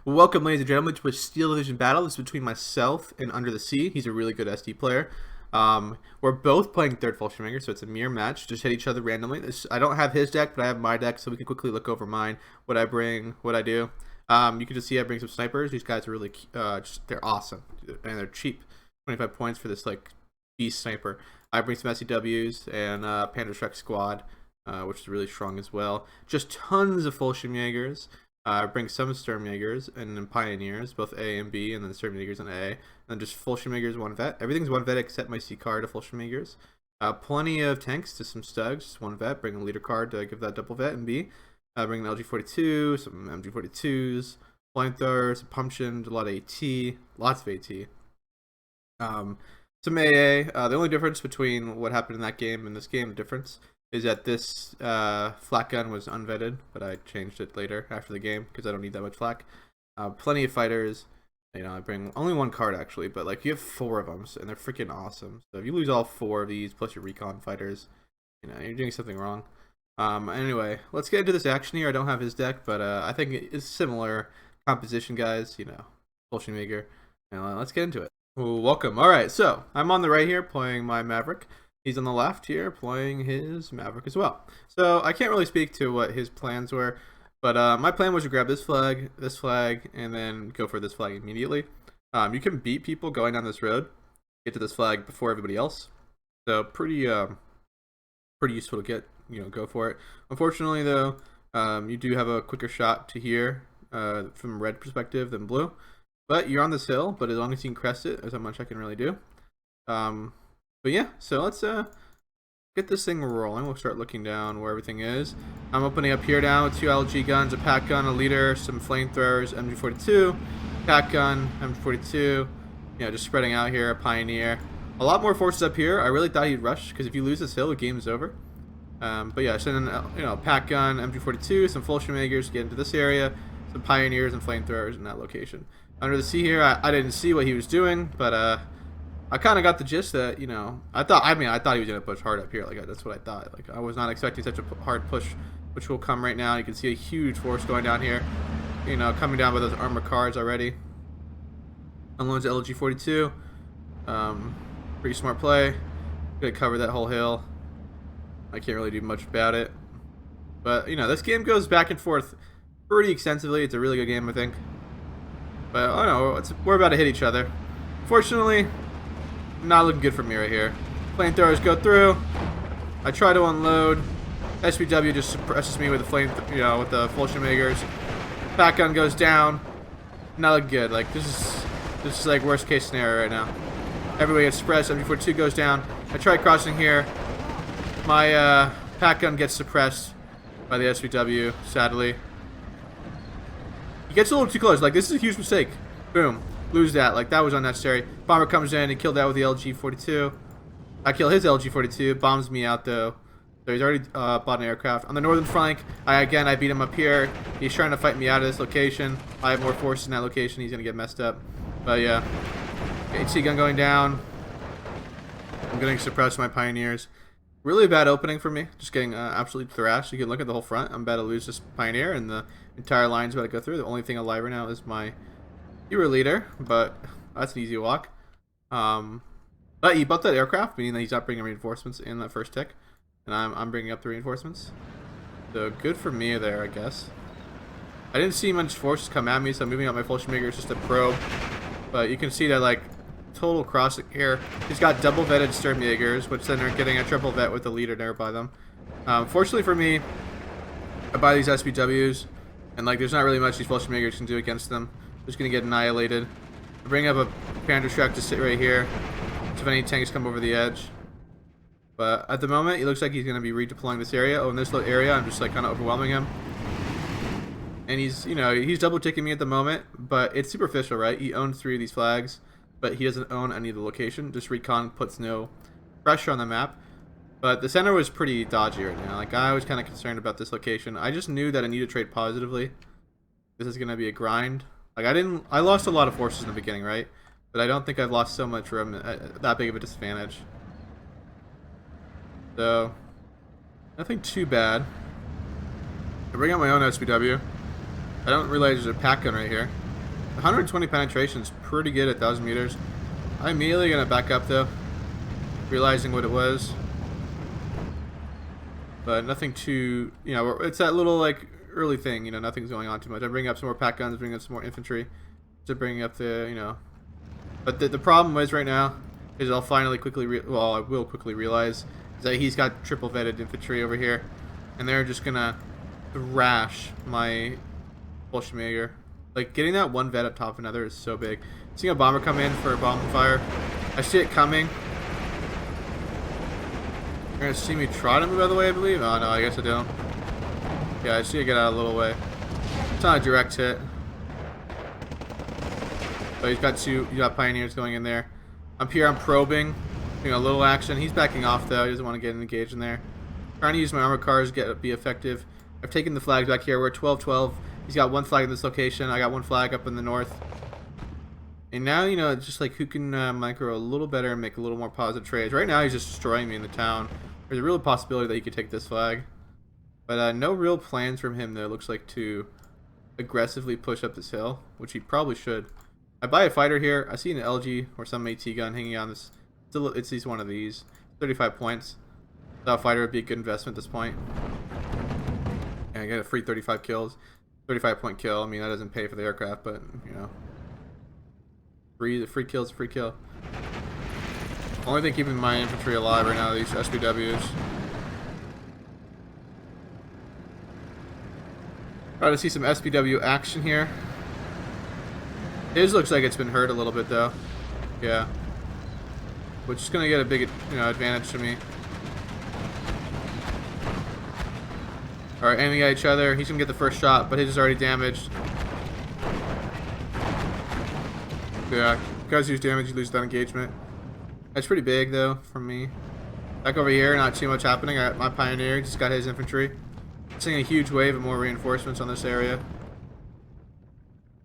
Welcome, ladies and gentlemen, to a Steel Division battle. This is between myself and Underthesea. He's a really good SD player. We're both playing third Fallschirmjager, so it's a mirror match. Just hit each other randomly. I don't have his deck, but I have my deck, so we can quickly look over mine, what I bring, what I do. You can just see I bring some snipers. These guys are really, they're awesome, and they're cheap. 25 points for this, like, beast sniper. I bring some SCWs and Panda Shrek Squad, which is really strong as well. Just tons of Fallschirmjagers. Bring some Sturmjagers and then Pioneers, both A and B, and then Sturmjagers and A. And then just Fallschirmjagers, one vet. Everything's one vet except my C card of Fallschirmjagers. Plenty of tanks to some Stugs, just one vet. Bring a leader card to give that double vet and B. Bring an LG42, some MG42s, flamethrowers, pumpkin, a lot of AT, lots of AT. Some AA. The only difference between what happened in that game and this game, the difference is that this flak gun was unvetted, but I changed it later after the game because I don't need that much flak. Plenty of fighters. You know, I bring only one card actually, but like you have 4 of them, and they're freaking awesome. So if you lose all 4 of these plus your recon fighters, you know, you're doing something wrong. Anyway, let's get into this action here. I don't have his deck, but I think it's similar composition, guys. You know, Fallschirmjager. Let's get into it. Ooh, welcome. All right, so I'm on the right here playing my Maverick. He's on the left here playing his Maverick as well. So I can't really speak to what his plans were, but my plan was to grab this flag, and then go for this flag immediately. You can beat people going down this road, get to this flag before everybody else. So pretty useful to get, go for it. Unfortunately though, you do have a quicker shot to here from red perspective than blue. But you're on this hill, but as long as you can crest it, there's not much I can really do. But yeah, so let's get this thing rolling. We'll start looking down where everything is. I'm opening up here now with 2 LG guns, a pack gun, a leader, some flamethrowers, MG42, pack gun, MG42. Just spreading out here, a pioneer. A lot more forces up here. I really thought he'd rush because if you lose this hill, the game's over. But yeah, sending pack gun, MG42, some Fallschirmjagers get into this area, some pioneers and flamethrowers in that location. Underthesea here, I didn't see what he was doing, but I kind of got the gist that, I thought he was going to push hard up here. Like, that's what I thought. Like, I was not expecting such a hard push, which will come right now. You can see a huge force going down here, coming down with those armor cards already. Unloads LG42. Pretty smart play. Gonna cover that whole hill. I can't really do much about it. But, this game goes back and forth pretty extensively. It's a really good game, I think. But, I don't know, we're about to hit each other. Fortunately, not looking good for me right here. Flamethrowers go through. I try to unload. SPW just suppresses me with the with the Fallschirmjagers. Pack gun goes down. Not looking good. Like this is like worst case scenario right now. Everybody gets suppressed. MG42 goes down. I try crossing here. My pack gun gets suppressed by the SPW. Sadly, he gets a little too close. Like this is a huge mistake. Boom. Lose that. Like, that was unnecessary. Bobr comes in and killed that with the LG42. I kill his LG42. Bombs me out, though. So he's already bought an aircraft. On the northern flank, I beat him up here. He's trying to fight me out of this location. I have more forces in that location. He's going to get messed up. But, yeah. HC gun going down. I'm getting suppressed by my Pioneers. Really bad opening for me. Just getting absolutely thrashed. You can look at the whole front. I'm about to lose this Pioneer, and the entire line's about to go through. The only thing alive right now is my hero leader, but that's an easy walk. But he bought that aircraft, meaning that he's not bringing reinforcements in that first tick, and I'm bringing up the reinforcements. So good for me there, I guess. I didn't see much forces come at me, so I'm moving out my Fallschirmjagers just to probe. But you can see that like total crossing here. He's got double vetted Sturmjagers, which then are getting a triple vet with the leader nearby them. Fortunately for me, I buy these SPWs, and like there's not really much these Fallschirmjagers can do against them. Just gonna get annihilated. I bring up a Panda Shrek to sit right here, so if any tanks come over the edge. But at the moment, it looks like he's gonna be redeploying this area. Oh, in this little area, I'm just like kind of overwhelming him. And he's, he's double ticking me at the moment, but it's superficial, right? He owns 3 of these flags, but he doesn't own any of the location. Just recon puts no pressure on the map. But the center was pretty dodgy right now. Like, I was kind of concerned about this location. I just knew that I needed to trade positively. This is gonna be a grind. Like, I lost a lot of forces in the beginning, right? But I don't think I've lost so much room at that big of a disadvantage. So, nothing too bad. I bring out my own SPW. I don't realize there's a pack gun right here. 120 penetration is pretty good at 1,000 meters. I'm immediately gonna back up though, realizing what it was. But nothing too, you know, it's that little like early thing, you know, nothing's going on too much. I'm bringing up some more pack guns, bringing up some more infantry, to bring up the, you know. But the problem is right now is I'll finally quickly, I will quickly realize is that he's got triple vetted infantry over here, and they're just gonna thrash my Fallschirmjager. Like getting that one vet up top of another is so big. Seeing a bomber come in for a bomb fire, I see it coming. You're gonna see me try to move out of the way, I believe. Oh no, I guess I don't. Yeah, I see it get out a little way. It's not a direct hit. But he's got pioneers going in there. I'm here, I'm probing, doing a little action. He's backing off though, he doesn't want to get engaged in there. Trying to use my armored cars to be effective. I've taken the flags back here. We're 12-12. He's got one flag in this location. I got one flag up in the north. And now, you know, it's just like who can micro a little better and make a little more positive trades. Right now, he's just destroying me in the town. There's a real possibility that he could take this flag. But no real plans from him, though, looks like to aggressively push up this hill, which he probably should. I buy a fighter here. I see an LG or some AT gun hanging on this. It's one of these. 35 points. That fighter would be a good investment at this point. And I get a free 35 kills. 35-point kill. I mean, that doesn't pay for the aircraft, but, you know. Free kill's a free kill. Only thing keeping my infantry alive right now are these SPWs. Try to see some SPW action here. His looks like it's been hurt a little bit, though. Yeah. Which is going to get a big, you know, advantage to me. Alright, aiming at each other. He's going to get the first shot, but his is already damaged. Yeah, because you use damage, you lose that engagement. That's pretty big, though, from me. Back over here, not too much happening. I got my Pioneer, just got his infantry. Seeing a huge wave of more reinforcements on this area.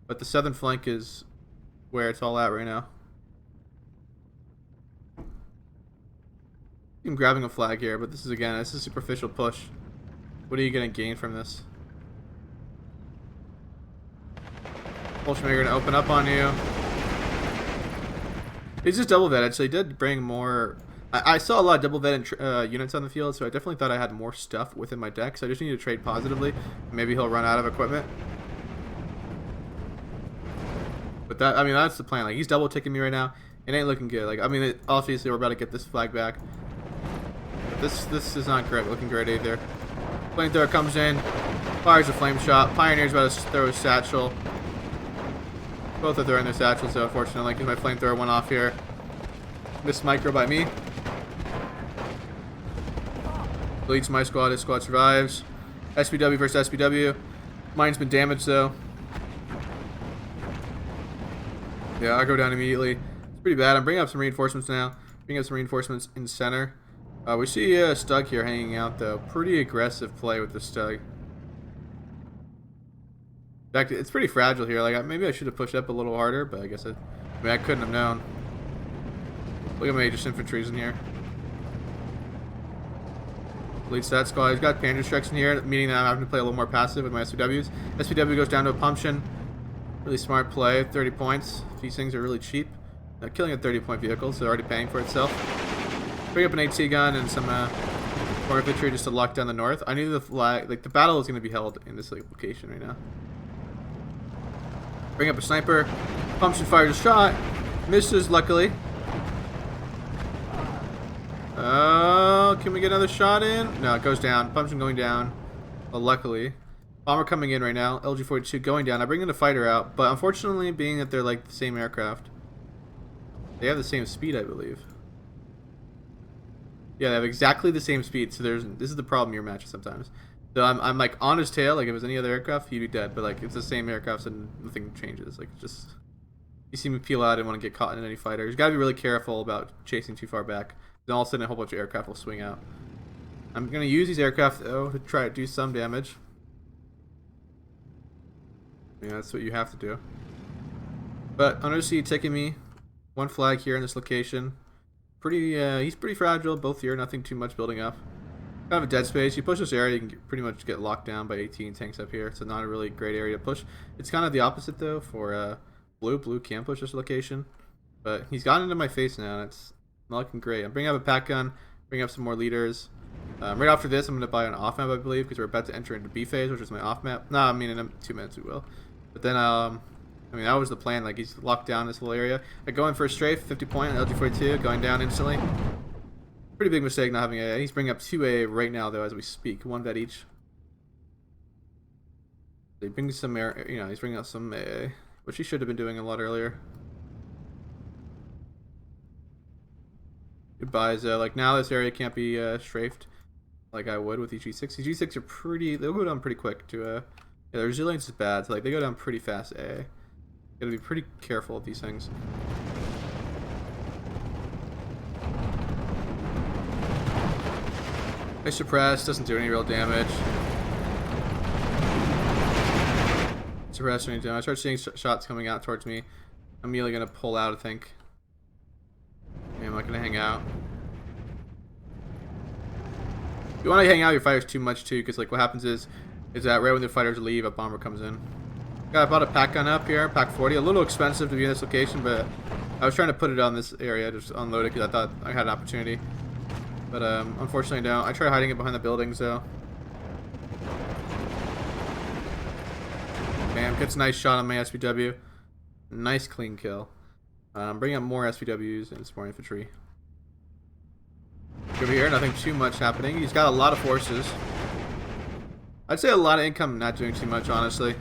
But the southern flank is where it's all at right now. I'm grabbing a flag here, but this is a superficial push. What are you going to gain from this? Fallschirmjager going to open up on you. He's just double vetted, so he did bring more. I saw a lot of double vetted units on the field, so I definitely thought I had more stuff within my deck. So I just need to trade positively. Maybe he'll run out of equipment. But that, I mean, that's the plan. Like, he's double ticking me right now. It ain't looking good. Like, I mean, obviously we're about to get this flag back. But this is not great. Looking great either. Flamethrower comes in, fires a flame shot. Pioneer's about to throw a satchel. Both are throwing their satchels, though, unfortunately, because my flamethrower went off here. Missed micro by me. Deletes my squad. His squad survives. SPW versus SPW. Mine's been damaged, though. Yeah, I go down immediately. It's pretty bad. I'm bringing up some reinforcements now. Bringing up some reinforcements in the center. We see a Stug here hanging out, though. Pretty aggressive play with the Stug. In fact, it's pretty fragile here. Like, maybe I should have pushed up a little harder, but I guess I couldn't have known. Look at my just infantry's in here. Leads that squad. He's got Panzer Strikes in here, meaning that I'm having to play a little more passive with my SPWs. SPW goes down to a pumpkin. Really smart play. 30 points. These things are really cheap. Killing a 30-point vehicle, so they're already paying for itself. Bring up an AT gun and some more infantry just to lock down the north. I knew the flag, like the battle is going to be held in this location right now. Bring up a sniper. Pumpkin fires a shot. Misses, luckily. Can we get another shot in? No, it goes down. Pumpkin going down. Well, luckily. Bomber coming in right now. LG-42 going down. I bring in a fighter out, but unfortunately, being that they're like the same aircraft, they have the same speed, I believe. Yeah, they have exactly the same speed. So this is the problem your matches sometimes. So I'm like on his tail. Like if it was any other aircraft, he'd be dead. But like it's the same aircraft, so nothing changes. Like just you see me peel out and want to get caught in any fighter. You gotta be really careful about chasing too far back. Then all of a sudden a whole bunch of aircraft will swing out. I'm gonna use these aircraft though to try to do some damage. Yeah, that's what you have to do. But Underthesea taking me one flag here in this location. He's pretty fragile. Both here, nothing too much building up. Kind of a dead space. You push this area, you can pretty much get locked down by 18 tanks up here. It's not a really great area to push. It's kind of the opposite though for Blue can push this location. But he's gotten into my face now, and it's not looking great. I'm bringing up a pack gun, bringing up some more leaders. Right after this, I'm going to buy an off map, I believe, because we're about to enter into B phase, which is my off map. No, I mean, in 2 minutes we will. But then, I mean, that was the plan. Like, he's locked down this whole area. I go in for a strafe, 50 point, LG42, going down instantly. Pretty big mistake not having A. He's bringing up 2A right now, though, as we speak. 1 vet each. He brings some air, you know, he's bringing out some AA, which he should have been doing a lot earlier. Goodbye, like, now this area can't be strafed like I would with these G6. These G6 are pretty, they'll go down pretty quick to, yeah, their resilience is bad, so, like, they go down pretty fast, A. Gotta be pretty careful with these things. I suppress, doesn't do any real damage. Suppress any damage. I start seeing shots coming out towards me. I'm immediately gonna pull out, I think. Yeah, I'm not gonna hang out. You want to hang out your fighters too much too, because like what happens is that right when the fighters leave, a bomber comes in. I bought a pack gun up here, pack 40. A little expensive to be in this location, but I was trying to put it on this area, just unload it because I thought I had an opportunity. But unfortunately, I don't. I tried hiding it behind the buildings though. Bam, gets a nice shot on my SPW. Nice clean kill. Bringing up more SPWs and some more infantry. Over here, nothing too much happening. He's got a lot of forces. I'd say a lot of income, not doing too much, honestly.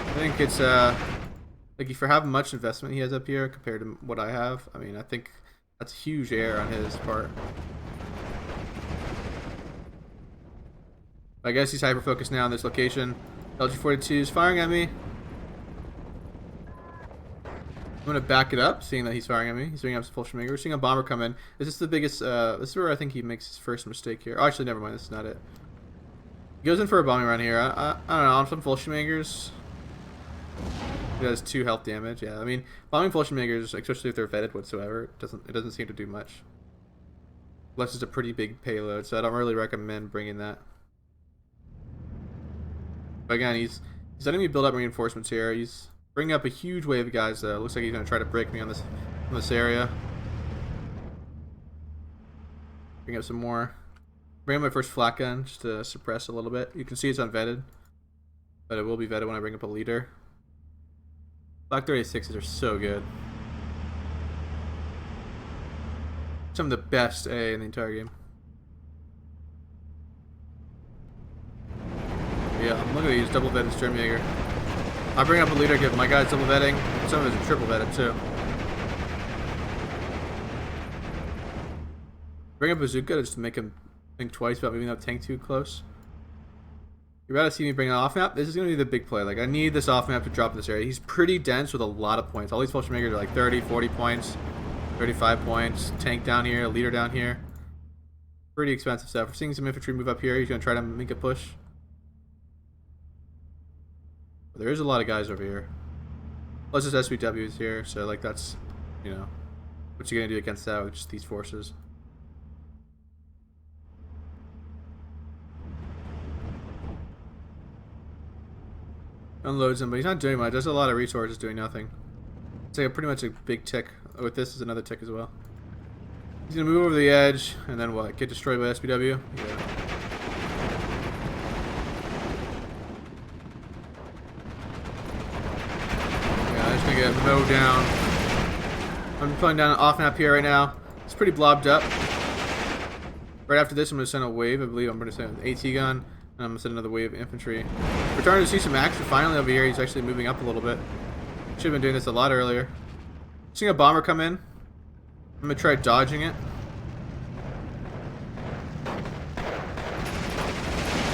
I think it's, like, if you have much investment he has up here compared to what I have, I mean, I think that's huge error on his part. I guess he's hyper-focused now on this location. LG42 is firing at me. I'm going to back it up, seeing that he's firing at me. He's bringing up some Fallschirmjager. We're seeing a bomber come in. This is the biggest, this is where I think he makes his first mistake here. Oh, actually, never mind. This is not it. He goes in for a bombing run here. I don't know, on some Fallschirmjagers. He does 2 health damage. Yeah, I mean, bombing Fallschirmjagers, especially if they're vetted whatsoever, it doesn't seem to do much. Unless it's a pretty big payload, so I don't really recommend bringing that. But again, he's letting me build up reinforcements here. He's bringing up a huge wave of guys though. Looks like he's gonna try to break me on this area. Bring up some more. Bring up my first flak gun just to suppress a little bit. You can see it's unvetted, but it will be vetted when I bring up a leader. Flak 36s are so good. Some of the best A in the entire game. Yeah, look at these double vetted Sturmjäger. I bring up a leader, give my guys double vetting. Some of his are triple vetted too. Bring up a bazooka just to make him think twice about moving that tank too close. You're about to see me bring an off map. This is going to be the big play. Like, I need this off map to drop in this area. He's pretty dense with a lot of points. All these Fallschirmjagers are like 30, 40 points, 35 points. Tank down here, leader down here. Pretty expensive stuff. We're seeing some infantry move up here. He's going to try to make a push. There is a lot of guys over here. Plus there's SPWs here, so like that's, you know, what you're gonna do against that with just these forces. Unloads him, but he's not doing much. There's a lot of resources doing nothing. It's like pretty much a big tick. With this is another tick as well. He's gonna move over the edge, and then what? Get destroyed by SPW? Yeah. Get mowed down. I'm pulling down an off map here right now. It's pretty blobbed up. Right after this, I'm going to send a wave. I believe I'm going to send an AT gun, and I'm going to send another wave of infantry. We're starting to see some action finally over here. He's actually moving up a little bit. Should have been doing this a lot earlier. Seeing a bomber come in. I'm going to try dodging it.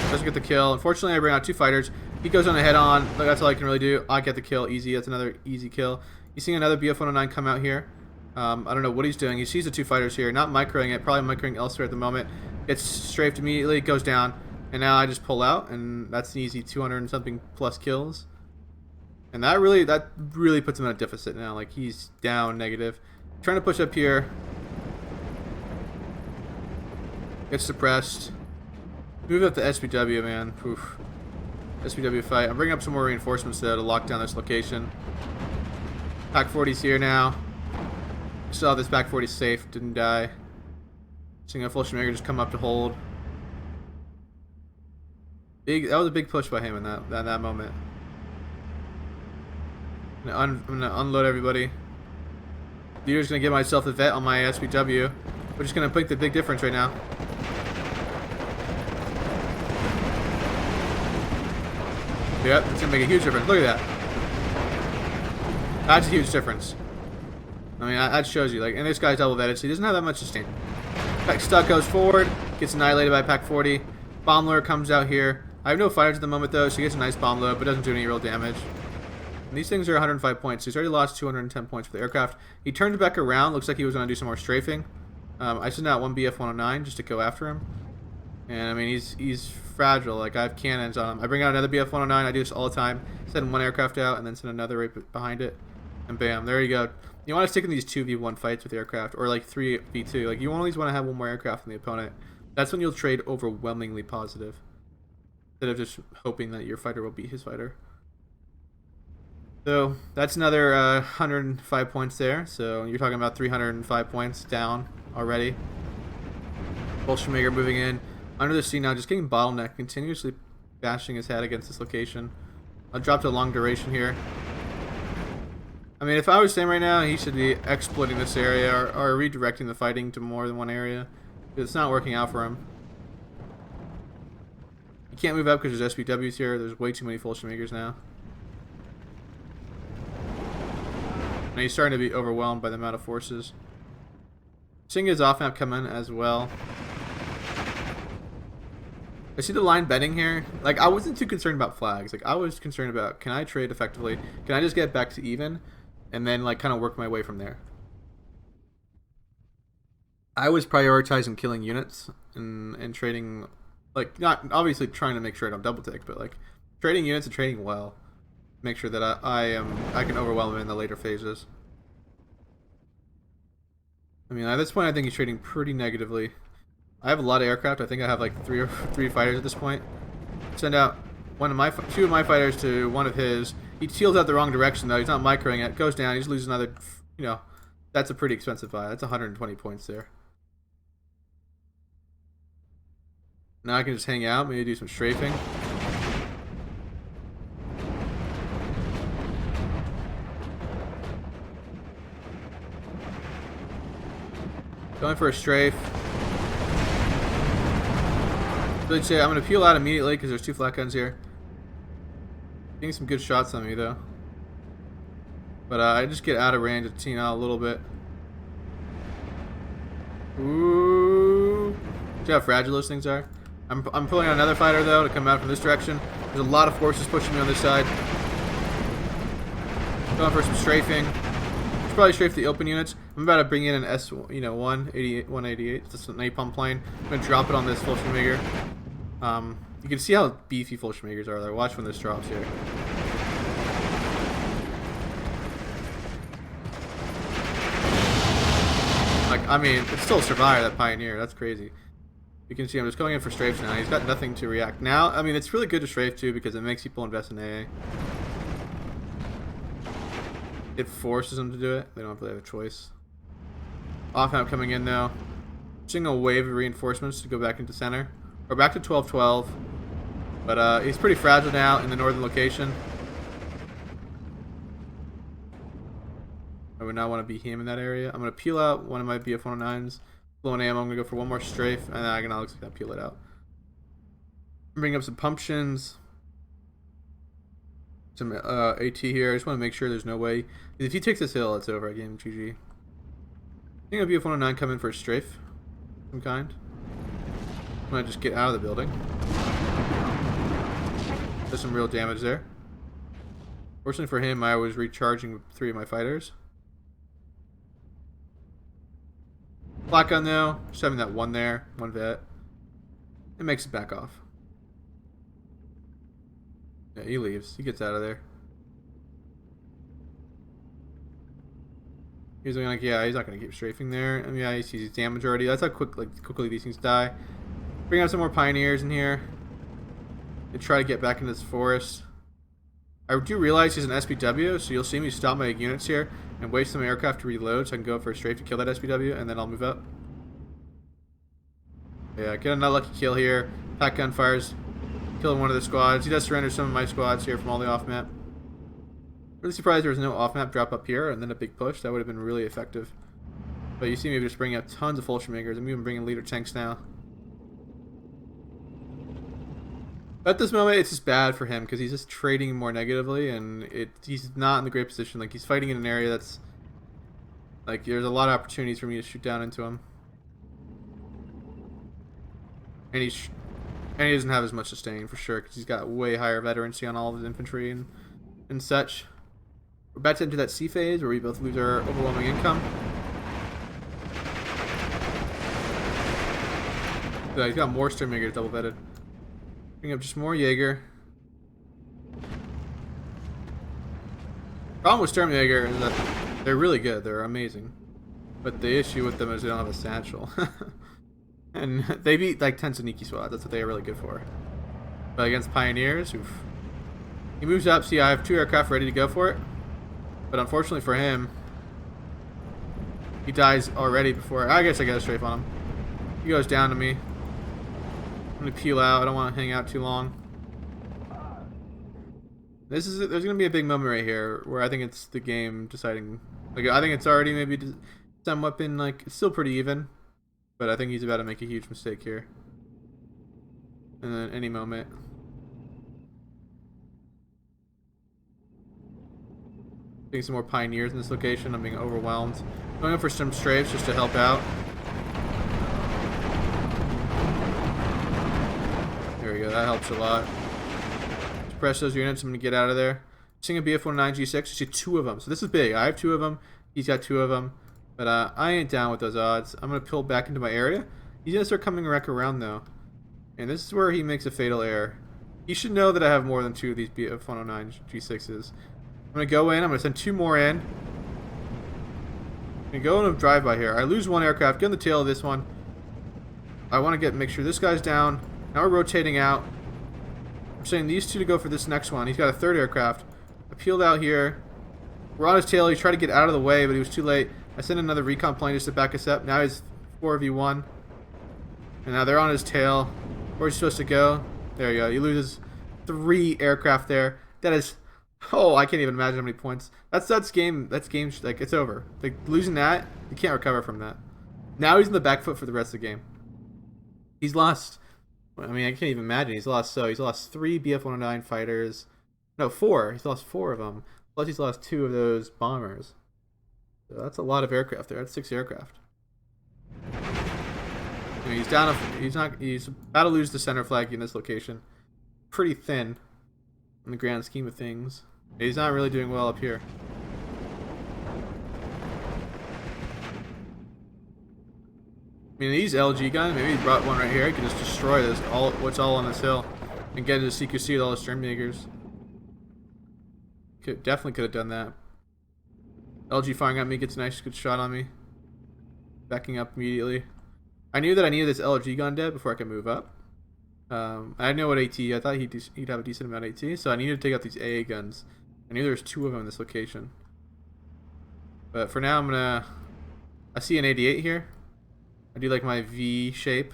Doesn't get the kill. Unfortunately, I bring out 2 fighters. He goes on a head-on. That's all I can really do. I get the kill. Easy. That's another easy kill. He's seeing another BF-109 come out here. I don't know what he's doing. He sees the 2 fighters here. Not microing it. Probably microing elsewhere at the moment. Gets strafed immediately. Goes down. And now I just pull out. And that's an easy 200 and something plus kills. And that really puts him at a deficit now. Like, he's down negative. Trying to push up here. Gets suppressed. Move up to SPW, man. Oof. SPW fight. I'm bringing up some more reinforcements though to lock down this location. Pack 40's here now. Still have this Pack 40 safe, didn't die. Seeing a Fallschirmjager just come up to hold. That was a big push by him in that moment. I'm gonna unload everybody. Leader's gonna give myself a vet on my SPW. We're just gonna make the big difference right now. Yep, it's gonna make a huge difference. Look at that. That's a huge difference. I mean, that shows you. Like, and this guy's double vetted, so he doesn't have that much sustain. Pack Stuck goes forward, gets annihilated by Pack 40. Bomb loader comes out here. I have no fighters at the moment though, so he gets a nice bomb load, but doesn't do any real damage. And these things are 105 points, so he's already lost 210 points for the aircraft. He turned back around, looks like he was going to do some more strafing. I sent out one BF-109 just to go after him. And I mean, he's fragile, like I have cannons on him. I bring out another BF-109, I do this all the time. Send one aircraft out and then send another right behind it. And bam, there you go. You want to stick in these 2v1 fights with aircraft, or like 3v2. Like you always want to have one more aircraft than the opponent. That's when you'll trade overwhelmingly positive, instead of just hoping that your fighter will beat his fighter. So that's another 105 points there. So you're talking about 305 points down already. Fallschirmjager moving in. Underthesea now, just getting bottlenecked, continuously bashing his head against this location. I'll drop to a long duration here. I mean, if I was saying right now, he should be exploiting this area or redirecting the fighting to more than one area. It's not working out for him. He can't move up because there's SPWs here. There's way too many Fallschirmjagers now. And he's starting to be overwhelmed by the amount of forces. Seeing his off map come in as well. I see the line betting here. Like, I wasn't too concerned about flags. Like, I was concerned about, can I trade effectively? Can I just get back to even? And then, like, kind of work my way from there. I was prioritizing killing units and trading, like, not obviously trying to make sure I don't double take, but like trading units and trading well. Make sure that I can overwhelm him in the later phases. I mean, at this point, I think he's trading pretty negatively. I have a lot of aircraft. I think I have like three fighters at this point. Send out two of my fighters to one of his. He seals out the wrong direction though. He's not microing it. Goes down. He just loses another. You know, that's a pretty expensive buy. That's 120 points there. Now I can just hang out, maybe do some strafing. Going for a strafe. Really say I'm going to peel out immediately because there's two flat guns here. Getting some good shots on me though. But I just get out of range of Tina a little bit. Ooh. See how fragile those things are? I'm pulling out another fighter though to come out from this direction. There's a lot of forces pushing me on this side. Going for some strafing. Should probably strafe the open units. I'm about to bring in an S188. That's a napalm plane. I'm gonna drop it on this Fallschirmjager. You can see how beefy Fallschirmjagers are there. Watch when this drops here. Like, I mean, it's still survived, that Pioneer. That's crazy. You can see I'm just going in for strafes now. He's got nothing to react. Now, I mean, it's really good to strafe too because it makes people invest in AA. It forces them to do it. They don't really have a choice. Off map coming in now. Seeing a wave of reinforcements to go back into center. Or back to 12-12. But he's pretty fragile now in the northern location. I would not want to be him in that area. I'm going to peel out one of my BF-109s. Low on ammo, I'm going to go for one more strafe, and then I can looks like that peel it out. Bring up some pumpkins. Some AT here. I just want to make sure there's no way. If he takes this hill, it's over. Game GG. I think a BF-109 come in for a strafe. Some kind. I'm going to just get out of the building. There's some real damage there. Fortunately for him, I was recharging with 3 of my fighters. Black gun though, just having that one there, one vet. It makes it back off. Yeah, he leaves. He gets out of there. He's like, yeah, he's not gonna keep strafing there. I mean, yeah, he sees his damage already. That's how quickly these things die. Bring out some more pioneers in here. They try to get back into this forest. I do realize he's an SPW, so you'll see me stop my units here. and wait some aircraft to reload so I can go for a strafe to kill that SPW, and then I'll move up. Yeah, get another lucky kill here. Pack gun fires, killing one of the squads. He does surrender some of my squads here from all the off-map. Really surprised there was no off-map drop up here and then a big push. That would have been really effective. But you see me just bringing up tons of Fallschirmjagers. I'm even bringing leader tanks now. At this moment, it's just bad for him because he's just trading more negatively, and he's not in the great position. Like, he's fighting in an area that's like there's a lot of opportunities for me to shoot down into him, and he doesn't have as much sustain for sure because he's got way higher veterancy on all of his infantry and such. We're about to enter that C phase where we both lose our overwhelming income. So he's got more Sturmjagers double vetted. Bring up just more Jaeger. Problem with Sturmjäger is that they're really good. They're amazing. But the issue with them is they don't have a satchel. And they beat like 10 Tsuniki squads. That's what they are really good for. But against Pioneers, oof. He moves up. See, I have 2 aircraft ready to go for it. But unfortunately for him, he dies already before. I guess I got a strafe on him. He goes down to me. I'm gonna peel out. I don't want to hang out too long. There's gonna be a big moment right here where I think it's the game deciding. Like, I think it's already maybe somewhat been like, it's still pretty even, but I think he's about to make a huge mistake here. And then any moment. Getting some more Pioneers in this location. I'm being overwhelmed. Going up for some strafes just to help out. There we go, that helps a lot. Suppress those units, I'm going to get out of there. Seeing a BF-109 G6, you see 2 of them. So this is big. I have 2 of them, he's got 2 of them. But I ain't down with those odds. I'm going to peel back into my area. He's going to start coming wreck around though. And this is where he makes a fatal error. He should know that I have more than 2 of these BF-109 G6s. I'm going to go in, I'm going to send 2 more in. I'm going to go in a drive-by here. I lose 1 aircraft, get on the tail of this one. I want to make sure this guy's down. Now we're rotating out. I'm sending these 2 to go for this next one. He's got a 3rd aircraft. I peeled out here. We're on his tail. He tried to get out of the way, but he was too late. I sent another recon plane just to back us up. Now he's 4v1. And now they're on his tail. Where's he supposed to go? There you go. He loses 3 aircraft there. That is... Oh, I can't even imagine how many points. That's game, like, it's over. Like, losing that, you can't recover from that. Now he's in the back foot for the rest of the game. He's lost... I mean, I can't even imagine. He's lost 3 BF-109 fighters. No, 4. He's lost 4 of them. Plus he's lost 2 of those bombers. So that's a lot of aircraft there. That's 6 aircraft. I mean, he's down. He's about to lose the center flag in this location. Pretty thin in the grand scheme of things. He's not really doing well up here. I mean, these LG guns, maybe he brought one right here. He can just destroy this, what's all on this hill, and get into CQC with all the Sturmjagers. Definitely could have done that. LG firing at me, gets a nice good shot on me. Backing up immediately. I knew that I needed this LG gun dead before I could move up. I didn't know what AT. I thought he'd have a decent amount of AT, so I needed to take out these AA guns. I knew there was 2 of them in this location. But for now, I see an 88 here. I do like my V shape,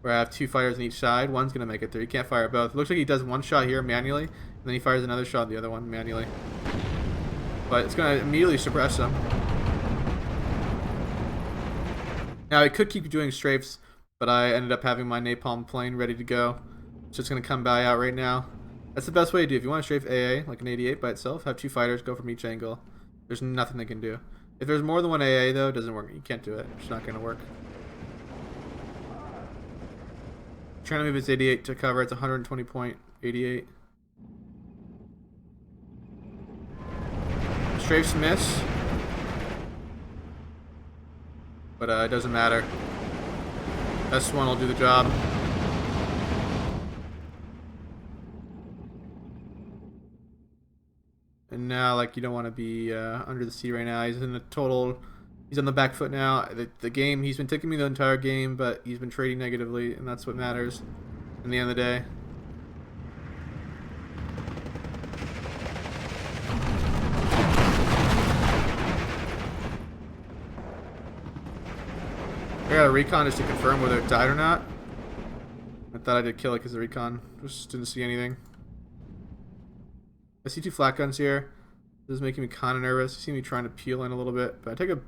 where I have 2 fighters on each side. One's going to make it through. He can't fire both. It looks like he does 1 shot here manually, and then he fires another shot at the other one manually. But it's going to immediately suppress him. Now, I could keep doing strafes, but I ended up having my napalm plane ready to go. So it's going to come by out right now. That's the best way to do. If you want to strafe AA, like an 88 by itself, have 2 fighters, go from each angle. There's nothing they can do. If there's more than 1 AA, though, it doesn't work. You can't do it. It's not going to work. Trying to move his 88 to cover. It's 120.88. Strafes miss. But it doesn't matter. S1 will do the job. And now, like, you don't want to be under the sea right now. He's in the total... He's on the back foot now. The game, he's been taking me the entire game, but he's been trading negatively, and that's what matters in the end of the day. I got a recon just to confirm whether it died or not. I thought I did kill it because the recon just didn't see anything. I see 2 flat guns here. This is making me kind of nervous. You see me trying to peel in a little bit, but I take a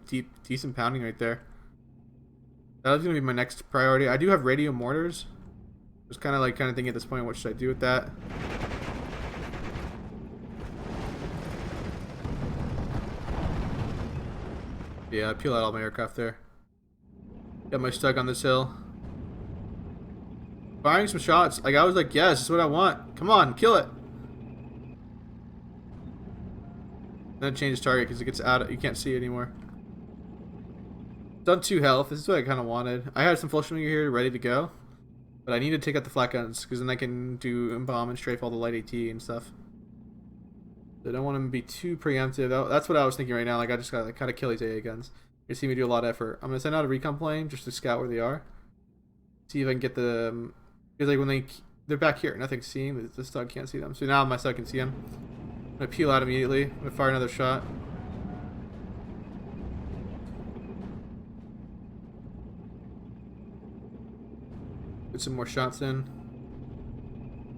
decent pounding right there. That was going to be my next priority. I do have radio mortars. Just kind of thinking at this point, what should I do with that? Yeah, I peel out all my aircraft there. Got my stug on this hill. Firing some shots. Like, I was like, yes, this is what I want. Come on, kill it. Then change target because it gets out. You can't see it anymore. Done 2 health. This is what I kind of wanted. I had some Fallschirmjager here ready to go, but I need to take out the flat guns because then I can do bomb and strafe all the light AT and stuff. So I don't want them to be too preemptive. That's what I was thinking right now. Like, I just gotta kind of kill these AA guns. You see me do a lot of effort. I'm gonna send out a recon plane just to scout where they are. See if I can get the because like when they're back here, nothing's seeing. The stug can't see them. So now my stug can see them. I'm gonna peel out immediately. I'm gonna fire another shot. Put some more shots in.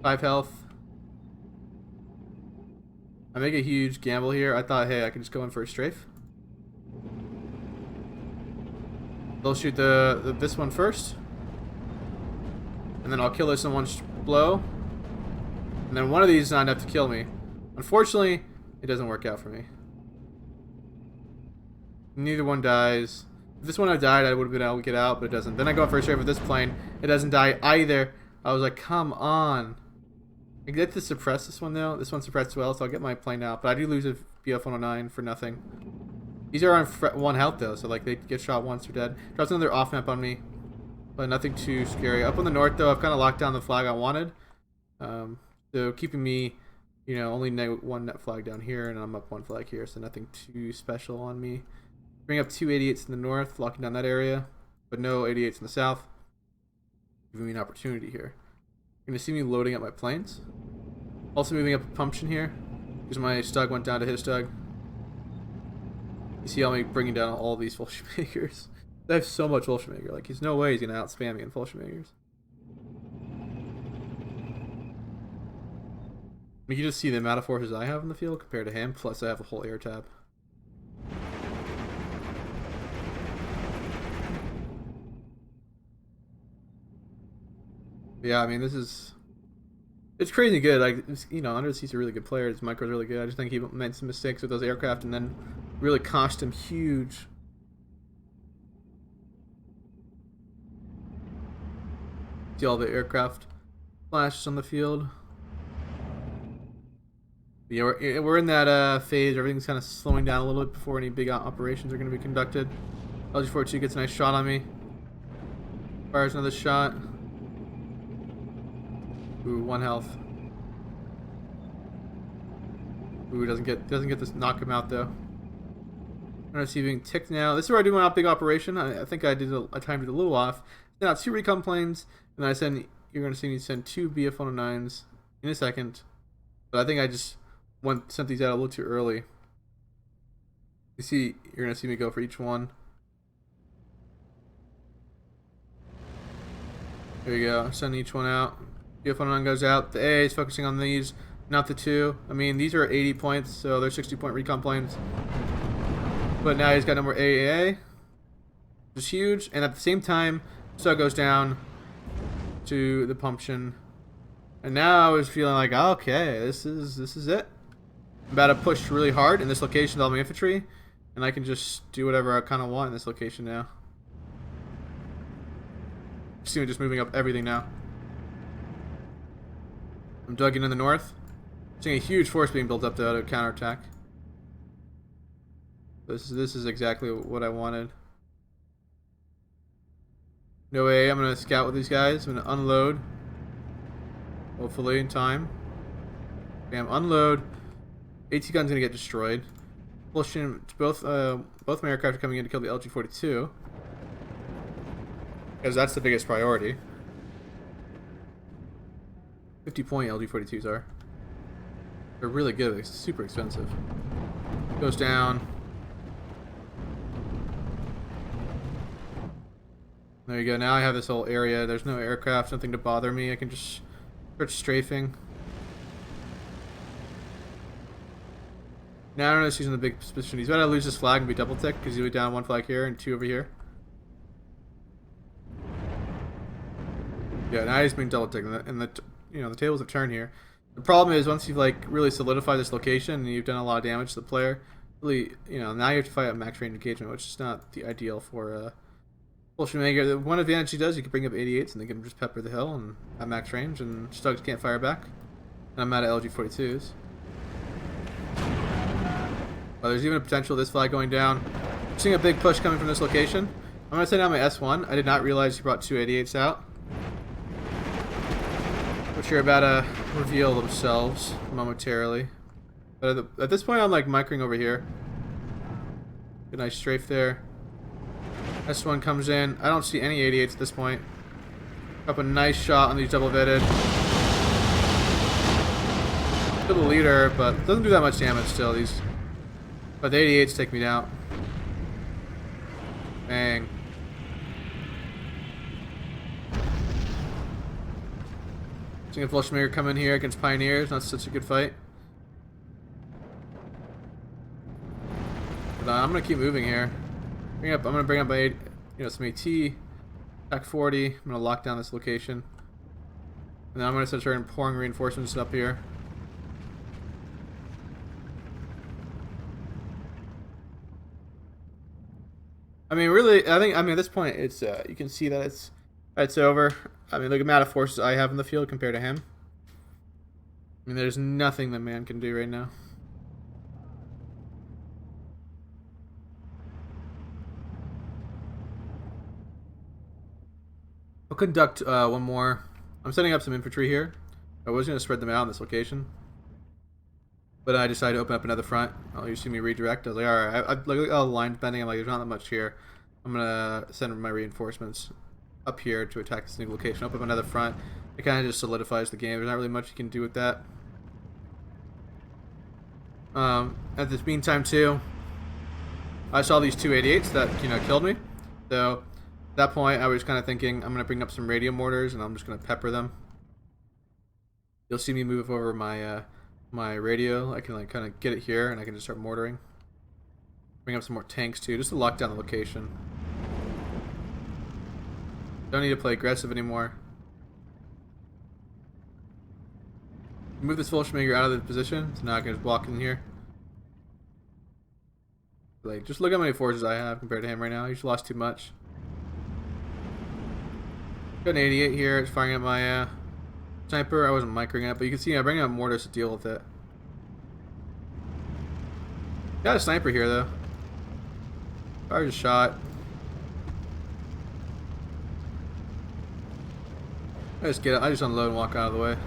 5 health. I make a huge gamble here. I thought, hey, I could just go in for a strafe. They'll shoot this one first. And then I'll kill this in one blow. And then one of these is not enough to kill me. Unfortunately, it doesn't work out for me. Neither one dies. If this one had died, I would have been able to get out, but it doesn't. Then I go in for a strafe with this plane. It doesn't die either. I was like, come on. I get to suppress this one though. This one suppressed well, so I'll get my plane out. But I do lose a BF-109 for nothing. These are on 1 health though, so like they get shot once, they're dead. Drops another off map on me, but nothing too scary. Up on the north though, I've kind of locked down the flag I wanted. So keeping me, you know, only 1 net flag down here, and I'm up 1 flag here, so nothing too special on me. Bring up 2 88s in the north, locking down that area, but no 88s in the south. Giving me an opportunity here. You're gonna see me loading up my planes. Also moving up a pumpkin here, because my stug went down to his stug. You see me bringing down all these Fallschirmjagers. I have so much Fallschirmjager. Like, there's no way he's gonna outspam me in Fallschirmjagers. You can just see the amount of forces I have in the field compared to him. Plus, I have a whole air tab. Yeah, I mean, it's crazy good. Like, you know, Underthesea's a really good player. His micro's really good. I just think he made some mistakes with those aircraft and then really cost him huge. See all the aircraft flashes on the field. Yeah, we're in that phase. Everything's kind of slowing down a little bit before any big operations are going to be conducted. LG-42 gets a nice shot on me. Fires another shot. Ooh, 1 health. Ooh, doesn't get this knock him out though. I'm gonna see being ticked now. This is where I do my big operation. I think I timed it a little off. Now 2 recon planes, and you're gonna see me send 2 BF-109s in a second. But I think I just sent these out a little too early. You're gonna see me go for each one. There you go. Send each one out. BF-109 goes out. The A is focusing on these, not the 2. I mean, these are 80 points, so they're 60-point recon planes. But now he's got no more AAA, which is huge. And at the same time, so goes down to the pumpkin. And now I was feeling like, okay, this is it. I'm about to push really hard in this location with all my infantry, and I can just do whatever I kind of want in this location now. See me just moving up everything now. I'm dug in the north. Seeing a huge force being built up to counterattack. This is exactly what I wanted. No way, I'm gonna scout with these guys. I'm gonna unload. Hopefully in time. Bam, unload. AT gun's gonna get destroyed. Both my aircraft are coming in to kill the LG-42. Because that's the biggest priority. 50-point LG-42s are. They're really good. They're super expensive. Goes down. There you go. Now I have this whole area. There's no aircraft, nothing to bother me. I can just start strafing. Now I don't know if he's in the big position. He's about to lose this flag and be double tick because he'll be down one flag here and two over here. Yeah, now he's being double ticked, and the the tables have turned here. The problem is once you've like really solidified this location and you've done a lot of damage to the player, really now you have to fight at max range engagement, which is not the ideal for Fallschirmjager. The one advantage he does, you can bring up 88s and they can just pepper the hill and at max range, and Stugs can't fire back. And I'm out of LG-42s. Well, there's even a potential of this flag going down. I'm seeing a big push coming from this location. I'm going to send out my S1. I did not realize he brought two 88s out, which are about to reveal themselves momentarily. But at this point, I'm like microing over here. Good, nice strafe there. S1 comes in. I don't see any 88s at this point. Up a nice shot on these double vetted. Still the leader, but doesn't do that much damage still. But the 88s take me down. Bang. Seeing a Fallschirmjager come in here against Pioneers. Not such a good fight. But I'm gonna keep moving here. I'm gonna bring up my some AT, attack 40. I'm gonna lock down this location, and then I'm gonna start pouring reinforcements up here. I mean, really, I mean at this point, it's you can see that it's over. I mean, look at the amount of forces I have in the field compared to him. I mean, there's nothing that man can do right now. I'll conduct one more. I'm setting up some infantry here. I was going to spread them out in this location, but I decided to open up another front. You see me redirect. I was like, alright, I look at all the lines bending. I'm like, there's not that much here. I'm going to send my reinforcements up here to attack this new location. Open up another front. It kind of just solidifies the game. There's not really much you can do with that. At this meantime, too, I saw these two 88s that killed me. So at that point, I was kind of thinking I'm going to bring up some radio mortars and I'm just going to pepper them. You'll see me move over my my radio. I can like kind of get it here and I can just start mortaring. Bring up some more tanks too, just to lock down the location. Don't need to play aggressive anymore. Move this Fallschirmjager out of the position, so now I can just walk in here. Like, just look how many forces I have compared to him right now. He's lost too much. Got an 88 here. It's firing at my sniper. I wasn't microing it, but you can see I bring out mortars to deal with it. Got a sniper here though. Fires a shot. I just unload and walk out of the way.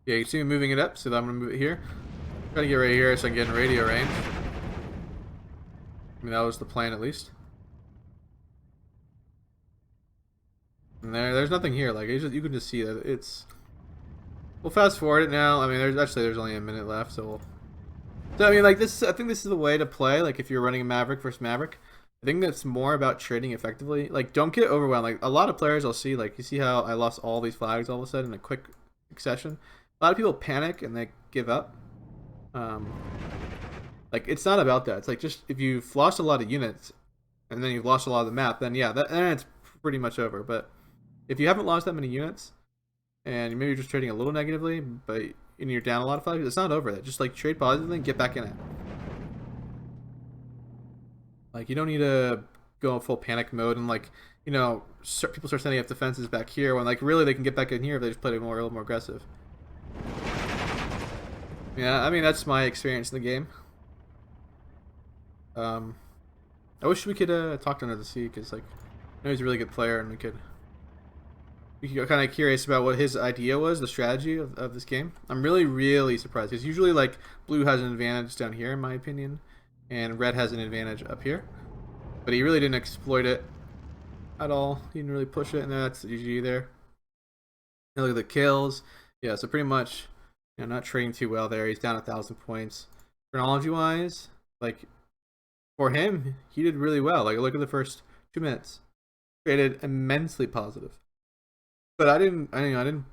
Yeah, you can see me moving it up, so I'm gonna move it here. Try to get right here so I can get in radio range. I mean, that was the plan at least. And there's nothing here. Like you can just see that it's. We'll fast forward it now. I mean, there's only a minute left, so I mean, like this. I think this is the way to play. Like if you're running a Maverick versus Maverick, I think that's more about trading effectively. Like don't get overwhelmed. Like a lot of players I'll see, like you see how I lost all these flags all of a sudden in a quick succession. A lot of people panic and they give up. Like it's not about that. It's like just if you've lost a lot of units and then you've lost a lot of the map, then yeah, then it's pretty much over. But if you haven't lost that many units and maybe you're just trading a little negatively, but you're down a lot of flags, it's not over that. Just like trade positively and get back in it. Like you don't need to go in full panic mode and like people start setting up defenses back here when like really they can get back in here if they just play a little more aggressive. Yeah, I mean that's my experience in the game. I wish we could talk to Underthesea because like I know he's a really good player and we could get kind of curious about what his idea was, the strategy of this game. I'm really surprised because usually like blue has an advantage down here in my opinion, and red has an advantage up here, but he really didn't exploit it at all. He didn't really push it, and that's the GG there. And look at the kills. Yeah, so pretty much not trading too well there. He's down 1,000 points. chronology wise, like for him, he did really well. Like look at the first 2 minutes, created immensely positive. But I didn't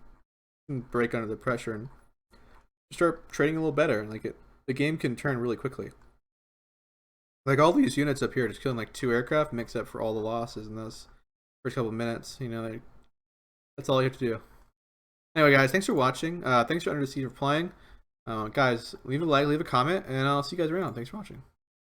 break under the pressure and start trading a little better. Like the game can turn really quickly. Like all these units up here, just killing like 2 aircraft makes up for all the losses in those first couple of minutes. You know, that's all you have to do. Anyway, guys, thanks for watching. Thanks for Underthesea for playing. Guys, leave a like, leave a comment, and I'll see you guys around. Thanks for watching.